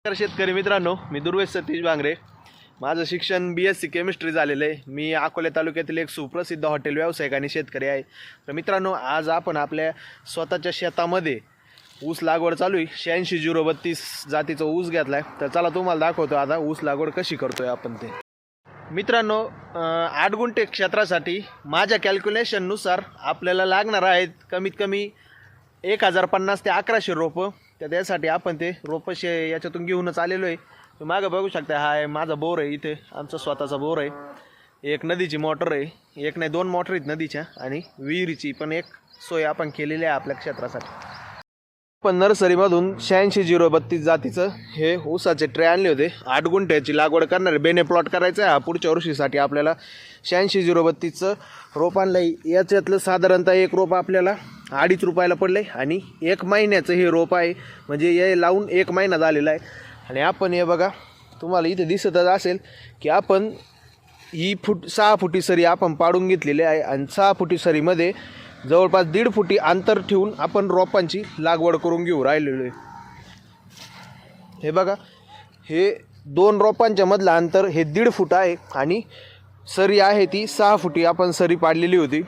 शेतकरी मित्रांनो, मी दुर्वेश सतीश बांगरे. माझं शिक्षण BSc केमिस्ट्री झालेलं आहे. मी अकोले तालुक्यातील एक सुप्रसिद्ध हॉटेल व्यावसायिक आणि शेतकरी आहे. तर मित्रांनो, आज आपण आपल्या स्वतःच्या शेतामध्ये ऊस लागवड चालू आहे. 86-032 जातीचा ऊस घेतला आहे. तर चला तुम्हाला दाखवतो आता ऊस लागवड कशी करतोय आपण ते. मित्रांनो, 8 गुंठे क्षेत्रासाठी माझ्या कॅल्क्युलेशननुसार आपल्याला लागणार आहेत कमीत कमी 1050 ते 1100 रोपं. तर त्यासाठी आपण ते रोपं याच्यातून घेऊनच आलेलो आहे. मागं बघू शकता, हा आहे माझा बोर आहे. इथे आमचा स्वतःचा बोर आहे. एक नदीची मोटर आहे, एक नाही 2 मोटर आहेत नदीच्या, आणि विहिरीची पण एक सोय आपण केलेली आहे आपल्या क्षेत्रासाठी. पण नर्सरीमधून 86-032 जातीचं हे ऊसाचे ट्रे आणले होते. 8 गुंठ्याची लागवड करणार आहे. बेने प्लॉट करायचा आहे. पुढच्या वर्षीसाठी आपल्याला 86-032चं रोप आणलं आहे. याच्यातलं साधारणतः एक रोप आपल्याला 2.5 रुपयाला पडलं आहे आणि 1 महिन्याचं हे रोप आहे. म्हणजे हे लावून 1 महिना झालेला आहे. आणि आपण हे बघा, तुम्हाला इथे दिसतच असेल की आपण ही 6 फुटी सरी आपण पाडून घेतलेली आहे. आणि 6 फुटी सरीमध्ये जवळपास 1.5 फुटी अंतर ठेवून आपण रोपांची लागवड करून घेऊ राहिलेलो आहे. हे बघा, हे 2 रोपांच्या मधलं अंतर हे 1.5 फूट आहे. आणि सरी आहे ती 6 फुटी आपण सरी पाडलेली होती.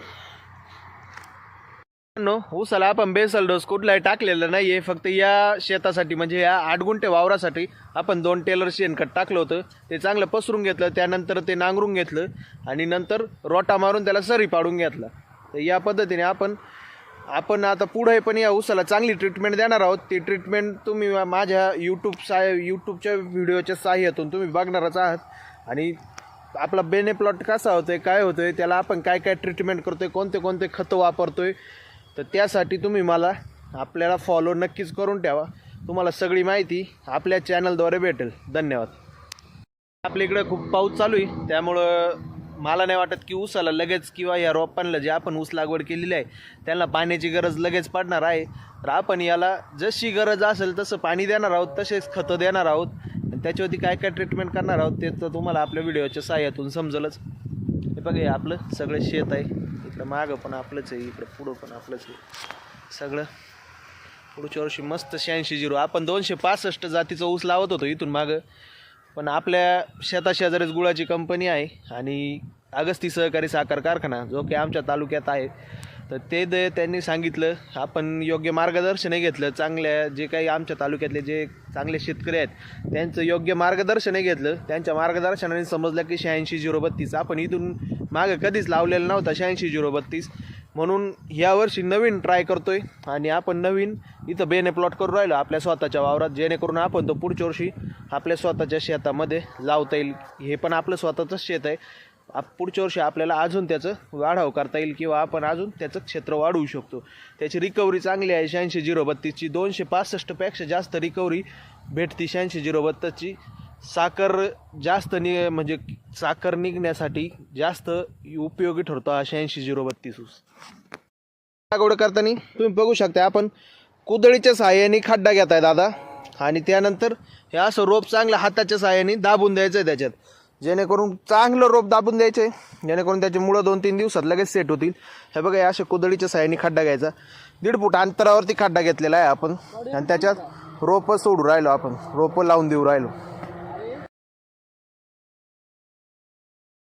ऊसाला आपण बेसल डोस कुठलाही टाकलेला नाही आहे. फक्त या शेतासाठी म्हणजे या 8 गुंठे वावरासाठी आपण 2 टेलर शेणखत टाकलं होतं. ते चांगलं पसरून घेतलं, त्यानंतर ते नांगरून घेतलं आणि नंतर रोटा मारून त्याला सरी पाडून घेतला. तर या पद्धतीने आपण आता पुढे पण या ऊसाला चांगली ट्रीटमेंट देणार आहोत. ती ट्रीटमेंट तुम्ही माझ्या यूट्यूबच्या व्हिडिओच्या सहाय्यातून तुम्ही बघणारच आहात. आणि आपला बेने प्लॉट कसा होतोय, काय होतोय, त्याला आपण काय काय ट्रीटमेंट करतोय, कोणते कोणते खतं वापरतोय, तर त्यासाठी तुम्ही आपल्याला फॉलो नक्कीच करून ठेवा. तुम्हाला सगळी माहिती आपल्या चॅनलद्वारे भेटेल. धन्यवाद. आपल्या इकडं खूप पाऊस चालू आहे, त्यामुळं मला नाही वाटत की ऊसाला लगेच किंवा या रोपांना जे आपण ऊस लागवड केलेली आहे त्यांना पाण्याची गरज लगेच पडणार आहे. तर आपण याला जशी गरज असेल तसं पाणी देणार आहोत, तसेच खतं देणार आहोत. आणि त्याच्यावरती काय काय ट्रीटमेंट करणार आहोत ते तर तुम्हाला आपल्या व्हिडिओच्या सहाय्यातून समजेलच. हे बघा, हे आपलं सगळं शेत आहे. इकडं मागं पण आपलंच आहे, इकडं पुढं पण आपलंच आहे. सगळं पुढच्या वर्षी मस्त 86-0 आपण 265 जातीचा ऊस लावत होतो इथून मागं. पण आपल्या शेताशेजारीच गुळाची कंपनी आहे आणि अगस्ती सहकारी साखर कारखाना, जो की आमच्या तालुक्यात आहे. तर त्यांनी सांगितलं, आपण योग्य मार्गदर्शनही घेतलं. चांगल्या जे काही आमच्या तालुक्यातले जे चांगले शेतकरी आहेत त्यांचं योग्य मार्गदर्शनही घेतलं. त्यांच्या मार्गदर्शनाने समजलं की 86-032 आपण इथून मागं कधीच लावलेलं नव्हता 86-032. म्हणून यावर्षी नवीन ट्राय करतोय आणि आपण नवीन इथं बेने प्लॉट करून राहिलो आपल्या स्वतःच्या वावरात, जेणेकरून आपण तो पुढच्या वर्षी आपल्या स्वतःच्या शेतामध्ये लावता येईल. हे पण आपलं स्वतःचंच शेत आहे. पुढच्या वर्षी आपल्याला अजून त्याचं वाढाव करता येईल किंवा आपण अजून त्याचं क्षेत्र वाढवू शकतो. त्याची रिकव्हरी चांगली आहे 86-032ची. 265पेक्षा जास्त रिकव्हरी भेटती 86-032ची. साखर जास्त म्हणजे साखर निघण्यासाठी जास्त उपयोगी ठरतो हा 86-032 ऊस. लागवड करताना तुम्ही बघू शकता, आपण कुदळीच्या सहाय्याने खड्डा घेताय दादा, आणि त्यानंतर हे असं रोप चांगलं हाताच्या सहाय्याने दाबून द्यायचं आहे त्याच्यात, जेणेकरून चांगलं रोप दाबून द्यायचं आहे, जेणेकरून त्याची मुळं 2-3 दिवसात लगेच सेट होतील. हे बघा, या अशा कुदळीच्या सहाय्याने खड्डा घ्यायचा. 1.5 फूट अंतरावरती खड्डा घेतलेला आहे आपण, आणि त्याच्यात रोपं सोडू राहिलो, आपण रोपं लावून देऊ राहिलो.